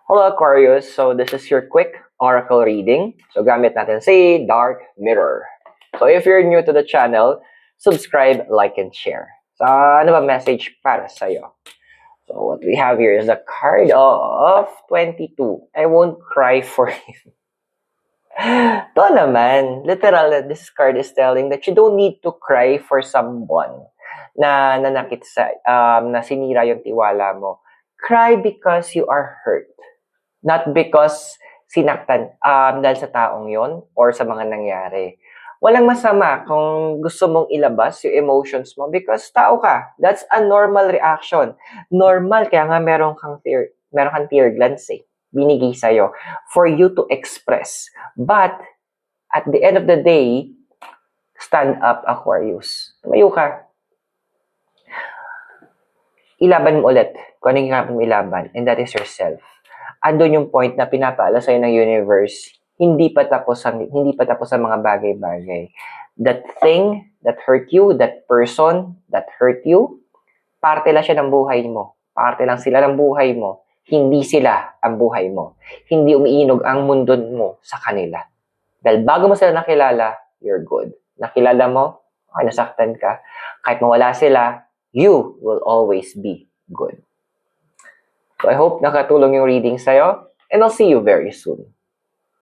Hello Aquarius, so this is your quick oracle reading. So gamit natin si Dark Mirror. So if you're new to the channel, subscribe, like, and share. So ano ba message para sa'yo? So what we have here is the card of 22. I won't cry for you. To naman, literal, this card is telling that you don't need to cry for someone na nanakit na sinira yung tiwala mo. Cry because you are hurt. Not because sinaktan dahil sa taong yon or sa mga nangyari. Walang masama kung gusto mong ilabas yung emotions mo because tao ka. That's a normal reaction. Normal, kaya nga meron kang tear glands binigay sa'yo for you to express. But, at the end of the day, stand up, Aquarius. Tumayo ka. Ilaban mo ulit kung anong kailangan mo ilaban, and that is yourself. Andun yung point na pinapaala sa'yo ng universe, hindi pa tapos ang mga bagay-bagay. That thing that hurt you, that person that hurt you, parte lang siya ng buhay mo. Parte lang sila ng buhay mo. Hindi sila ang buhay mo. Hindi umiinog ang mundo mo sa kanila. Dahil bago mo sila nakilala, you're good. Nakilala mo, nasaktan ka. Kahit mawala sila, you will always be good. So I hope nakatulong yung reading sa'yo, and I'll see you very soon.